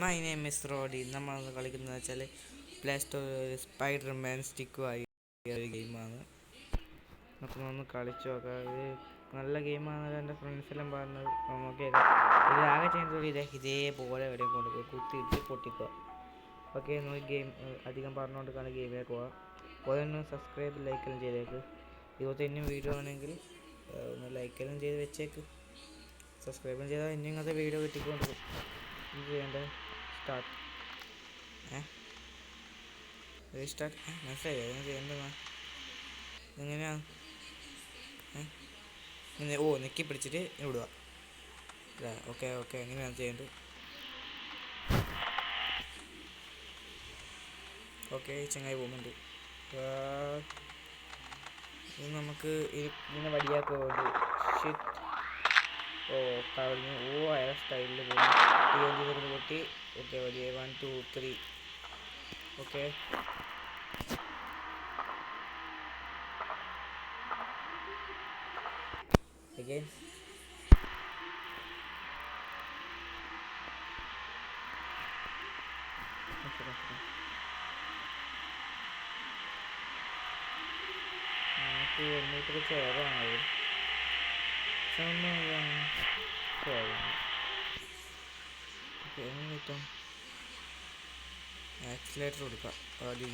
My name miss റോഡി. നമ്മളന്ന് കളിക്കുന്നത് വെച്ചാൽ പ്ലേ സ്റ്റോറിൽ സ്പൈഡർമാൻ സ്റ്റിക്കുമായി ഒരു ഗെയിമാണ്. നമുക്കൊന്ന് കളിച്ചു നോക്കാം. ഇത് നല്ല ഗെയിമാണെന്ന് എൻ്റെ ഫ്രണ്ട്സെല്ലാം പറഞ്ഞത്. നമുക്ക് ഇതാകെ ചെയ്യുന്നത് ഇതേപോലെ എവിടെയും കൊണ്ടുപോയി കുത്തിയിട്ട് പൊട്ടിക്കുക. ഓക്കെ, നമുക്ക് ഗെയിം അധികം പറഞ്ഞുകൊണ്ടിരിക്കുകയാണ് ഗെയിമിലേക്ക് പോവാം. ഒന്ന് സബ്സ്ക്രൈബ് ലൈക്കെല്ലാം ചെയ്തേക്ക്. ഇതുപോലത്തെ ഇനിയും വീഡിയോ ആണെങ്കിൽ ഒന്ന് ലൈക്കെല്ലാം ചെയ്ത് വെച്ചേക്ക്. സബ്സ്ക്രൈബും ചെയ്താൽ ഇനി ഇങ്ങനത്തെ വീഡിയോ കിട്ടിക്കൊണ്ടിരിക്കും. ഇത് ചെയ്യേണ്ടത് സ്റ്റാർട്ട് റീസ്റ്റാർട്ട് മനസ്സിലായോ? എങ്ങനെ ചെയ്യേണ്ടതാ? എങ്ങനെയാണ് നെക്കി പിടിച്ചിട്ട് വിടുക. ഓക്കെ ഓക്കെ, എങ്ങനെയാണ് ചെയ്യേണ്ടത്? ഓക്കെ, ചങ്ങായി പോകുന്നുണ്ട്. ഇത് നമുക്ക് ഇങ്ങനെ വടിയാക്കുക വേണ്ടി. ഷിറ്റ്, കളഞ്ഞു. അയാൾ സ്റ്റൈലിൽ പോകുന്നു. പൊട്ടി. ഓക്കെ, വലിയ 1 2 3. Okay, again. നമുക്ക് എന്നിട്ട് ചേരാണ് കിട്ടും. ആക്സിലേറ്റർ കൊടുക്കാം ആദ്യം.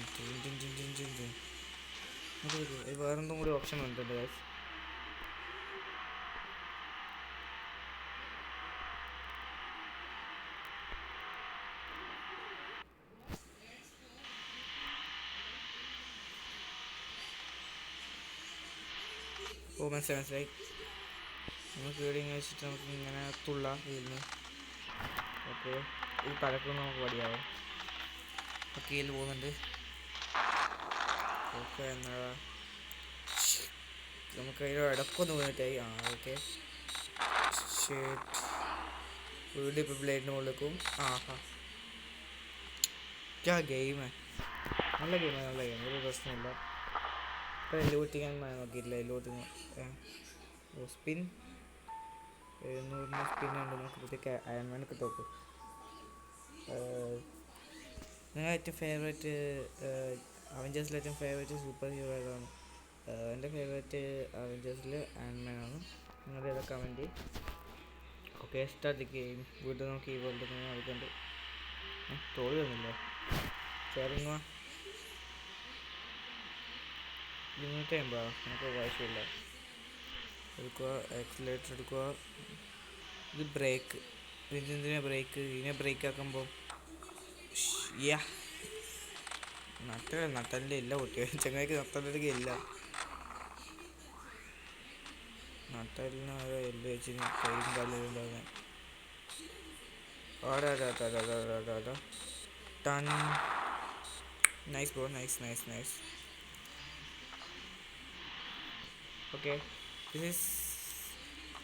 വേറെന്തും കൂടി ഓപ്ഷൻ വന്നിട്ടുണ്ട് ഗൈസ്. മനസ്സിലായി. നമുക്ക് ഇവിടെ ഇങ്ങനെ വെച്ചിട്ട് നമുക്ക് ഇങ്ങനെ തുള്ളാം വീലിന്. ഓക്കെ, ഈ പലക്കും നമുക്ക് വടിയാവും. ഓക്കെ, ഇതിൽ പോകുന്നുണ്ട്. ഓക്കെ, എന്നാ നമുക്ക് അതിൽ ഇടക്കൊന്ന് വീണിട്ടായി. ഓക്കെ, വീട് ഇപ്പോൾ ബ്ലേഡിന് മുകളിലേക്കും. ഗെയിം നല്ല ഗെയിം, ഒരു പ്രശ്നമില്ല. ഇപ്പോൾ എല്ലോട്ടിക്കാൻ നോക്കിയിട്ടില്ല. സ്പിൻ 700 സ്പിന്നുണ്ട്. നോക്കി അയൺമാൻ കിട്ടും. നിങ്ങളുടെ ഏറ്റവും ഫേവറേറ്റ് അവഞ്ചേഴ്സിൽ ഏറ്റവും ഫേവറേറ്റ് സൂപ്പർ ഹീറോ ഏതാണ്? എൻ്റെ ഫേവറേറ്റ് അവഞ്ചേഴ്സിൽ അയൺമാനാണ്. നിങ്ങളുടെ ഏതാ കമൻറ്റ്? Okay, start game. വീട്ടിൽ നോക്കി ഈ വേൾഡ് നടക്കുന്നുണ്ട്. തോളി വന്നില്ല. ചേർങ്ങ 250. നമുക്ക് ആവശ്യമില്ല. എടുക്കുക, ആക്സിലേറ്റർ എടുക്കുക. ഇത് ബ്രേക്ക്. ഇതിനെന്തിനാ ബ്രേക്ക്? ഇതിനെ ബ്രേക്ക് ആക്കുമ്പോൾ നട്ടലിൻ്റെ ഇല്ല പൊട്ടിയ. ചങ്ങായിക്ക് നട്ടലിൻ്റെ ഇല്ല. നട്ടലിന് എല്ലാം വെച്ച് കൈയും കാലിലുണ്ടാകുന്ന nice bro, nice. Okay, this is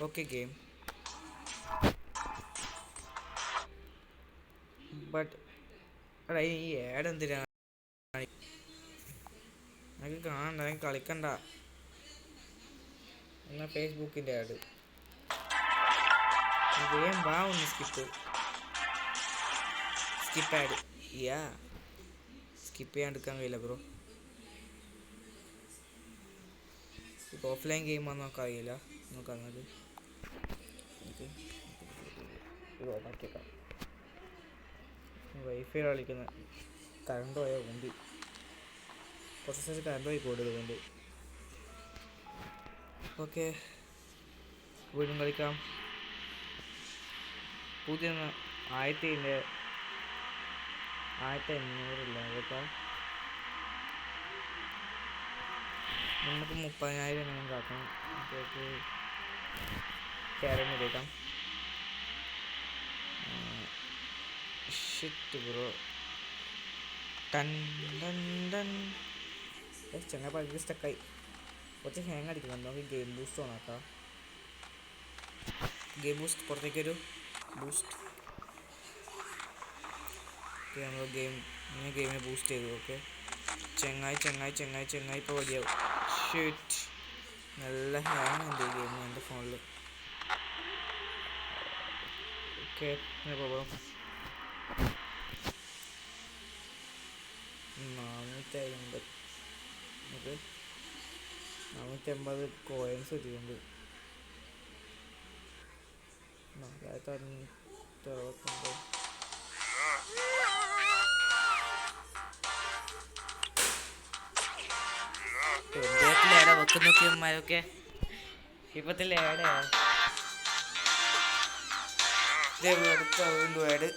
okay game, but ഈ ആഡ് എന്തിനാണ്? എനിക്ക് കാണണ്ട, എനിക്ക് കളിക്കണ്ട. എന്നാൽ ഫേസ്ബുക്കിൻ്റെ ആഡ് വേഗം വാ. ഒന്ന് സ്കിപ്പ് ആഡ്. സ്കിപ്പ് ചെയ്യാൻ എടുക്കാൻ കഴിയില്ല ബ്രോ. ഇപ്പോൾ ഓഫ്ലൈൻ ഗെയിമാണെന്ന് നമുക്ക് അറിയില്ല. നോക്കാന്നത് ഓണാക്കിയേക്കാം. വൈഫൈ കളിക്കുന്ന കറണ്ട് പോയാൽ മുമ്പി കുറച്ച് കറണ്ട് പോയി കൂടുതലുണ്ട്. ഓക്കെ, വീണ്ടും കളിക്കാം. പുതിയ 1500 കേട്ടോ. നമുക്ക് 30,000 എങ്ങനെ കാക്കണം. നമുക്ക് ക്യാരറ്റ് എടുക്കാം. Shit bro. ചങ്ങ പകുതി സ്റ്റക്കായി. കുറച്ച് ഹാങ് അടിക്കുന്നുണ്ട്. നമുക്ക് ഗെയിം ബൂസ്റ്റ് ഓണാക്കാം. ഗെയിം ബൂസ്റ്റ് പുറത്തേക്കൊരു ബൂസ്റ്റ്. ഓക്കെ, നമ്മൾ ഗെയിമിനെ ബൂസ്റ്റ് ചെയ്തു. ഓക്കെ, ചെങ്ങായി ഇപ്പോൾ വലിയാവും. ഷിറ്റ്, നല്ല ഹാങ് ഉണ്ട് ഗെയിം എൻ്റെ ഫോണിൽ. ഓക്കെ, പോകാം. 450 കോയിൻസ് കിട്ടിയിട്ടുണ്ട്. 4569. എന്തൊക്കെ വെക്കുന്ന നോക്കിയന്മാരൊക്കെ ഇപ്പത്തില്ലേ ഏടെ അടുത്ത വീണ്ടും ഏട്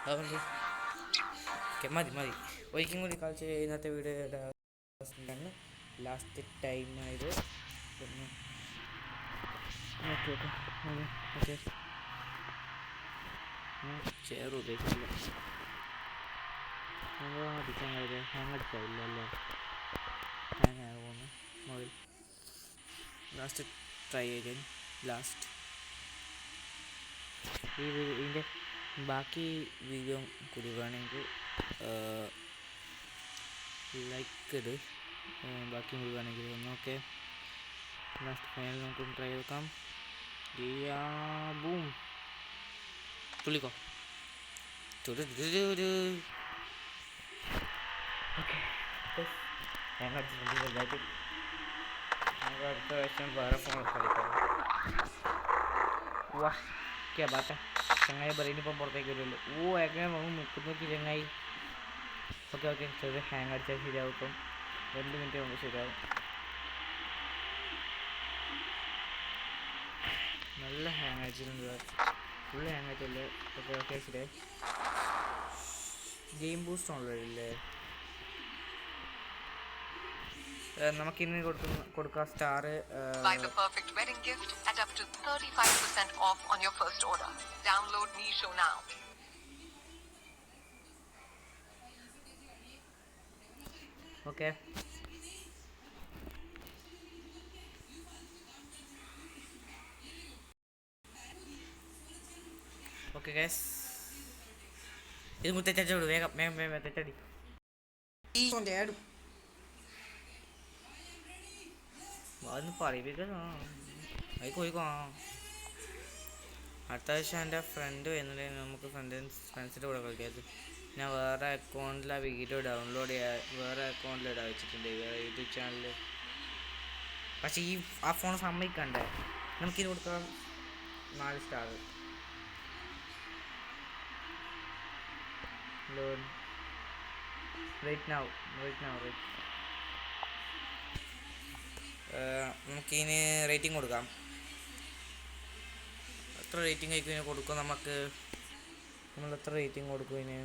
അതുകൊണ്ട് മതി ഒരിക്കലും കൂടി കളിച്ച് ഇന്നത്തെ വീഡിയോയുടെ ലാസ്റ്റ് ടൈം ആയത്. പിന്നെ ഓക്കെ ചെയർ ഉപയോഗിക്കില്ല, അടിക്കാൻ കഴിയില്ല, ഹാങ് അടിക്കാറില്ലല്ലോ, ഹാങ് ആയി പോകുന്നു mobile. Last try again. Last ഇതിൻ്റെ ബാക്കി വീഡിയോ കൂടി വേണമെങ്കിൽ ലൈക്ക് ഇട്, ബാക്കി കൂടി വേണമെങ്കിൽ ഒന്ന്. ഓക്കെ, ലാസ്റ്റ് ഫൈനൽ നമുക്കൊന്ന് ട്രൈ ചെയ്തേക്കാം. ബൂം, തുള്ളിക്കോ. ഓക്കെ, ഞാൻ അടിച്ചിട്ടുണ്ട്. നമുക്ക് അടുത്ത പ്രാവശ്യം വേറെ ഫോൺ കളിക്കാം. വാ ഓക്കെ ബാറ്റ ചങ്ങായി പറയുന്നിപ്പം പുറത്തേക്ക് വരുമല്ലോ. എങ്ങനെ നോക്കി ചങ്ങായി. ഓക്കെ ചെറിയ ഹാങ് അടിച്ചാൽ ശരിയാവും. ഇപ്പം 2 മിനിറ്റ് നമുക്ക് ശരിയാവും. നല്ല ഹാങ് അടിച്ചിട്ടുണ്ട്, ഫുൾ ഹാങ് ആയിട്ടില്ലേ. ഓക്കെ ശരിയായി. ഗെയിം ബൂസ്റ്റ് ഉള്ളതല്ലേ നമുക്കിന്ന് കൊടുക്കാം star. Buy the perfect wedding gift at up to 35% off on your first order. Download Meesho now. Okay. Okay guys, ഇത് മുത്തച്ചോട് വേഗം തെറ്റടി. അതൊന്ന് പറയിപ്പിക്കണോ? അത് പോയിക്കോ. അടുത്ത ആഴ്ച എൻ്റെ ഫ്രണ്ട് വരുന്നുണ്ടെങ്കിൽ നമുക്ക് ഫ്രണ്ട്സിൻ്റെ കൂടെ കളിക്കാത്. ഞാൻ വേറെ അക്കൗണ്ടിൽ ആ വീഡിയോ ഡൗൺലോഡ് ചെയ്യാൻ വേറെ അക്കൗണ്ടിൽ ഇടാൻ വെച്ചിട്ടുണ്ട്, വേറെ യൂട്യൂബ് ചാനലിൽ. പക്ഷേ ആ ഫോൺ സമ്മതിക്കണ്ടേ? നമുക്കിത് കൊടുക്കാം 4 സ്റ്റാർ. നമുക്കിതിന് റേറ്റിംഗ് കൊടുക്കാം. എത്ര റേറ്റിംഗ് ആയിരിക്കും കൊടുക്കും? നമ്മൾ എത്ര റേറ്റിംഗ് കൊടുക്കും ഇതിന്?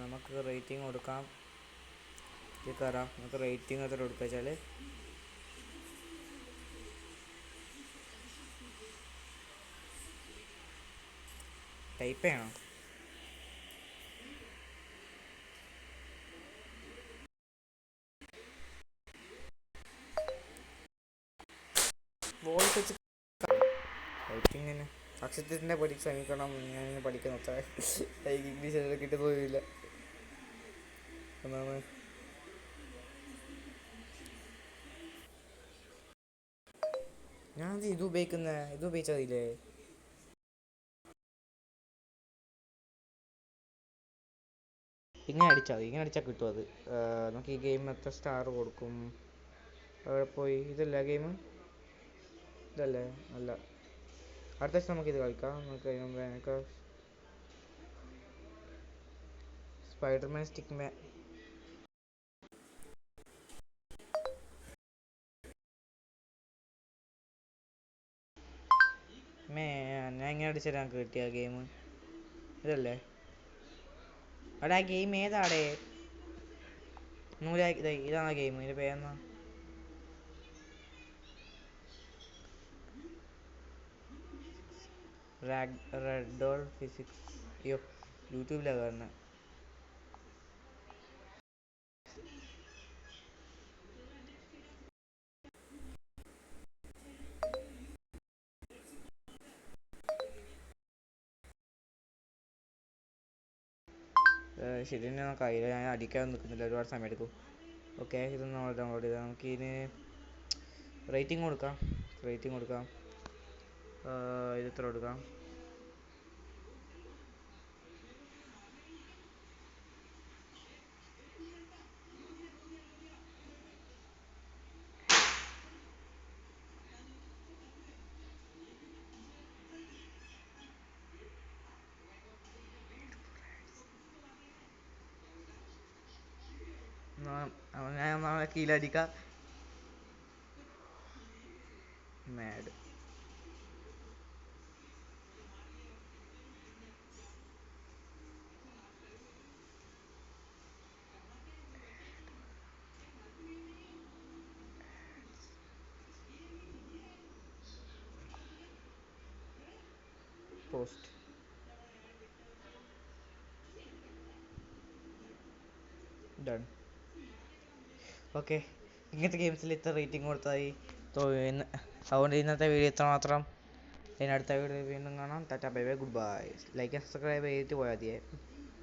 നമുക്ക് റേറ്റിംഗ് കൊടുക്കാം. ഇത് കയറാം. നമുക്ക് റേറ്റിംഗ് എത്ര കൊടുക്കുക വെച്ചാൽ ടൈപ്പ് ചെയ്യണം. വോയിസ് വെച്ച് ടൈപ്പിങ്ങിന് അക്ഷരത്തിൻ്റെ പഠിച്ച് ശ്രമിക്കണം. ഞാൻ പഠിക്കുന്ന ഒത്ത ഇംഗ്ലീഷ് കിട്ടുന്നില്ല. ഒന്നാമത് ഞാനത് ഇത് ഉപയോഗിച്ചതില്ലേ? ഇങ്ങനെ അടിച്ചാൽ കിട്ടും അത്. നമുക്ക് ഈ ഗെയിം എത്ര സ്റ്റാർ കൊടുക്കും? അവിടെ പോയി ഇതല്ല ഗെയിം, ഇതല്ലേ? അല്ല, അടുത്ത ദിവസം നമുക്കിത് കളിക്കാം. നമുക്ക് സ്പൈഡർമാൻ സ്റ്റിക്ക് ഞാൻ ഇങ്ങനെ അടിച്ചാൽ ഞങ്ങൾക്ക് കിട്ടിയ ഗെയിം ഇതല്ലേ? അവിടെ ആ ഗെയിം ഏതാടേ? ഇതാണ് ഗെയിം. ഇതിൻ്റെ പേരെന്നാ? റെഡ്ഡോൾ ഫിസിക്സ്. അയ്യോ, യൂട്യൂബിലാണ് കാണുന്നത്. ശരി തന്നെ, നമുക്ക് അറിയില്ല. ഞാൻ അടിക്കാൻ നിൽക്കുന്നില്ല, ഒരുപാട് സമയം എടുക്കും. ഓക്കെ, ഇത് നമ്മൾ ഡൗൺലോഡ് ചെയ്താൽ നമുക്കിതിന് റേറ്റിംഗ് കൊടുക്കാം. ഇത് എത്ര കൊടുക്കാം? അവനെ നമ്മളെ കീഴടിക്കാം. Mad post done. ഓക്കെ, ഇങ്ങനത്തെ ഗെയിംസിൽ ഇത്ര റേറ്റിംഗ് കൊടുത്തായി. അതുകൊണ്ട് ഇന്നത്തെ വീഡിയോ ഇത്ര മാത്രം. ഇനി അടുത്ത വീഡിയോ വീണ്ടും കാണാം. Tata bye bye good bye. Like subscribe ചെയ്തിട്ട് പോയാൽ മതിയേ.